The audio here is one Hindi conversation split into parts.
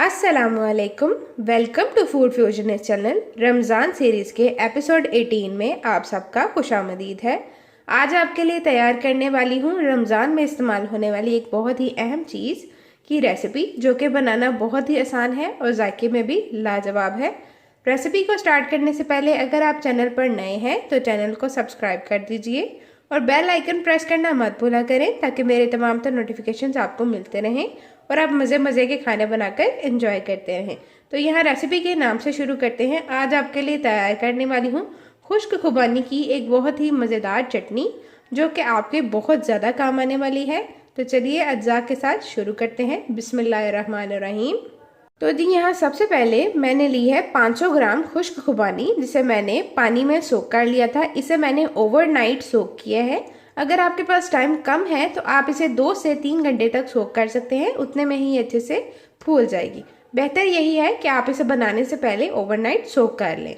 अस्सलामुअलैकुम। Welcome to food fusion channel. Ramzan series के एपिसोड 18 में आप सबका खुशामदीद है। आज आपके लिए तैयार करने वाली हूँ रमज़ान में इस्तेमाल होने वाली एक बहुत ही अहम चीज़ की रेसिपी, जो कि बनाना बहुत ही आसान है और जायके में भी लाजवाब है। रेसिपी को स्टार्ट करने से पहले अगर आप चैनल पर नए हैं तो चैनल को सब्सक्राइब कर दीजिए और बेल आइकन प्रेस करना मत भूला करें, ताकि मेरे तमाम नोटिफिकेशंस आपको मिलते रहें और आप मज़े के खाने बनाकर एंजॉय करते रहें। तो यहाँ रेसिपी के नाम से शुरू करते हैं। आज आपके लिए तैयार करने वाली हूँ खुश्क खुबानी की एक बहुत ही मज़ेदार चटनी, जो कि आपके बहुत ज़्यादा काम आने वाली है। तो चलिए अज्जा के साथ शुरू करते हैं। बिस्मिल्लाहिर्रहमानिर्रहीम। तो जी यहाँ सबसे पहले मैंने ली है 500 ग्राम खुश्क खुबानी, जिसे मैंने पानी में सोक कर लिया था। इसे मैंने ओवरनाइट सोक किया है। अगर आपके पास टाइम कम है तो आप इसे 2 से 3 घंटे तक सोक कर सकते हैं, उतने में ही अच्छे से फूल जाएगी। बेहतर यही है कि आप इसे बनाने से पहले ओवरनाइट सोक कर लें।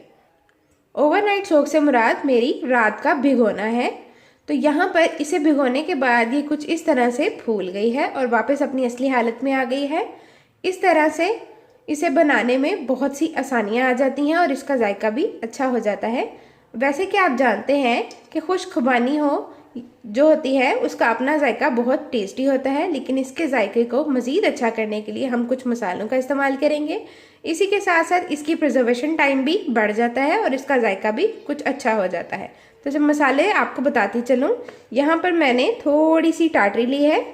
ओवरनाइट सोक से मुराद मेरी रात का भिगोना है। तो यहाँ पर इसे भिगोने के बाद ये कुछ इस तरह से फूल गई है और वापस अपनी असली हालत में आ गई है। इस तरह से इसे बनाने में बहुत सी आसानियाँ आ जाती हैं और इसका जायका भी अच्छा हो जाता है। वैसे कि आप जानते हैं कि खुश्क खुबानी जो होती है उसका अपना जायका बहुत टेस्टी होता है, लेकिन इसके जायके को मज़ीद अच्छा करने के लिए हम कुछ मसालों का इस्तेमाल करेंगे। इसी के साथ साथ इसकी प्रिजर्वेशन टाइम भी बढ़ जाता है और इसका जायका भी कुछ अच्छा हो जाता है। तो जब मसाले आपको बताती चलूँ, यहाँ पर मैंने थोड़ी सी टाटरी ली है।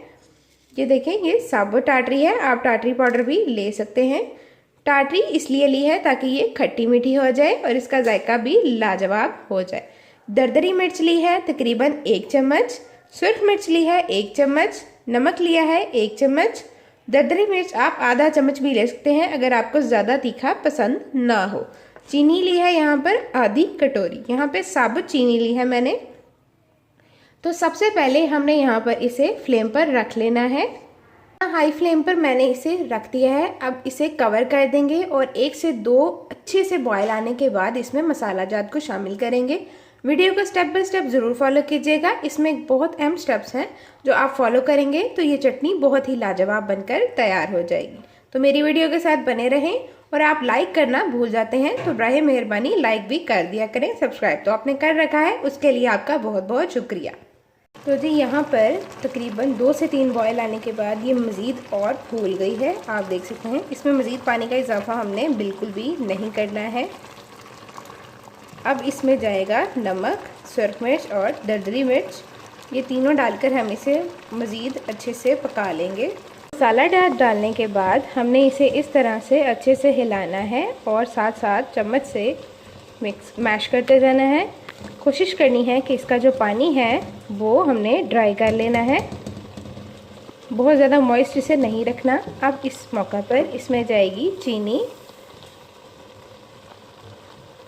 ये देखें, ये साबुत टाटरी है, आप टाटरी पाउडर भी ले सकते हैं। टाटरी इसलिए ली है ताकि ये खट्टी मीठी हो जाए और इसका जायका भी लाजवाब हो जाए। दरदरी मिर्च ली है तकरीबन 1 चम्मच, सुर्ख मिर्च ली है 1 चम्मच, नमक लिया है 1 चम्मच। दरदरी मिर्च आप आधा चम्मच भी ले सकते हैं अगर आपको ज़्यादा तीखा पसंद ना हो। चीनी ली है यहाँ पर आधी कटोरी, यहाँ पे साबुत चीनी ली है मैंने। तो सबसे पहले हमने यहाँ पर इसे फ्लेम पर रख लेना है। हाई फ्लेम पर मैंने इसे रख दिया है। अब इसे कवर कर देंगे और 1 से 2 अच्छे से बॉयल आने के बाद इसमें मसाला जात को शामिल करेंगे। वीडियो को स्टेप बाय स्टेप ज़रूर फॉलो कीजिएगा। इसमें बहुत अहम स्टेप्स हैं जो आप फॉलो करेंगे तो ये चटनी बहुत ही लाजवाब बनकर तैयार हो जाएगी। तो मेरी वीडियो के साथ बने रहें और आप लाइक करना भूल जाते हैं तो बराए मेहरबानी लाइक भी कर दिया करें। सब्सक्राइब तो आपने कर रखा है, उसके लिए आपका बहुत बहुत शुक्रिया। तो जी यहाँ पर तकरीबन 2 से 3 बॉयल आने के बाद ये मज़ीद और फूल गई है, आप देख सकते हैं। इसमें मज़ीद पानी का इजाफा हमने बिल्कुल भी नहीं करना है। अब इसमें जाएगा नमक, सुर्ख मिर्च और दरदरी मिर्च, ये तीनों डालकर हम इसे मज़ीद अच्छे से पका लेंगे। मसाला डालने के बाद हमने इसे इस तरह से अच्छे से हिलाना है और साथ साथ चम्मच से मैश करते जाना है। कोशिश करनी है कि इसका जो पानी है वो हमने ड्राई कर लेना है, बहुत ज़्यादा मॉइस्ट इसे नहीं रखना। अब इस मौका पर इसमें जाएगी चीनी।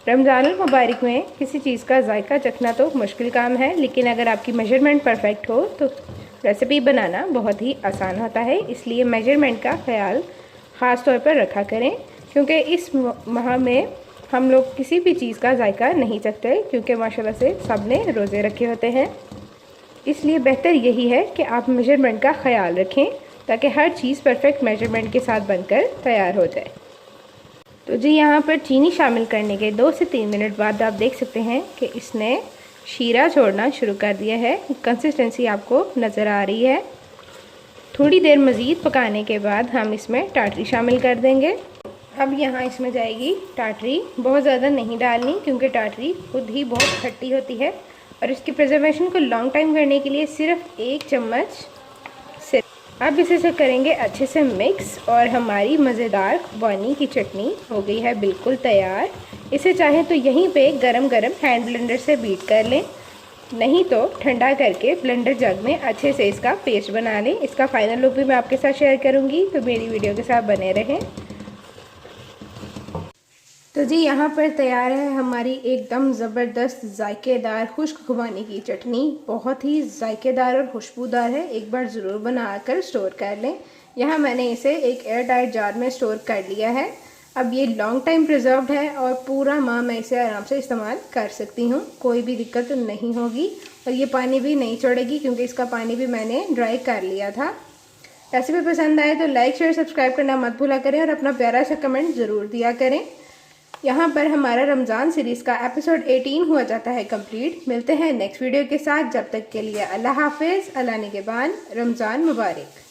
रमज़ानुल मुबारक में किसी चीज़ का जायका चखना तो मुश्किल काम है, लेकिन अगर आपकी मेजरमेंट परफेक्ट हो तो रेसिपी बनाना बहुत ही आसान होता है। इसलिए मेजरमेंट का ख्याल ख़ास तौर पर रखा करें, क्योंकि इस माह में हम लोग किसी भी चीज़ का जायका नहीं चखते, क्योंकि माशाल्लाह से सब ने रोज़े रखे होते हैं। इसलिए बेहतर यही है कि आप मेजरमेंट का ख्याल रखें ताकि हर चीज़ परफेक्ट मेजरमेंट के साथ बनकर तैयार हो जाए। तो जी यहाँ पर चीनी शामिल करने के 2 से 3 मिनट बाद आप देख सकते हैं कि इसने शीरा छोड़ना शुरू कर दिया है। कंसिस्टेंसी आपको नज़र आ रही है। थोड़ी देर मज़ीद पकाने के बाद हम इसमें टाटरी शामिल कर देंगे। अब यहाँ इसमें जाएगी टाटरी, बहुत ज़्यादा नहीं डालनी क्योंकि टाटरी खुद ही बहुत खट्टी होती है और इसकी प्रिजर्वेशन को लॉन्ग टाइम करने के लिए सिर्फ 1 चम्मच। अब इसे करेंगे अच्छे से मिक्स और हमारी मज़ेदार खुबानी की चटनी हो गई है बिल्कुल तैयार। इसे चाहे तो यहीं पे गरम गरम हैंड ब्लेंडर से बीट कर लें, नहीं तो ठंडा करके ब्लेंडर जग में अच्छे से इसका पेस्ट बना लें। इसका फाइनल लुक भी मैं आपके साथ शेयर करूँगी, तो मेरी वीडियो के साथ बने रहें। तो जी यहाँ पर तैयार है हमारी एकदम ज़बरदस्त जायकेदार खुश्क खुबानी की चटनी। बहुत ही जायकेदार और खुशबूदार है, एक बार ज़रूर बनाकर स्टोर कर लें। यहाँ मैंने इसे एक एयर टाइट जार में स्टोर कर लिया है। अब ये लॉन्ग टाइम प्रिजर्व्ड है और पूरा माह मैं इसे आराम से इस्तेमाल कर सकती हूँ, कोई भी दिक्कत नहीं होगी। और ये पानी भी नहीं छोड़ेगी क्योंकि इसका पानी भी मैंने ड्राई कर लिया था। रेसिपी पसंद आए तो लाइक शेयर सब्सक्राइब करना मत भूला करें और अपना प्यारा सा कमेंट ज़रूर दिया करें। यहाँ पर हमारा रमज़ान सीरीज़ का एपिसोड 18 हुआ जाता है कंप्लीट। मिलते हैं नेक्स्ट वीडियो के साथ, जब तक के लिए अल्लाह हाफिज़, अल्लाह निगहबान, रमज़ान मुबारक।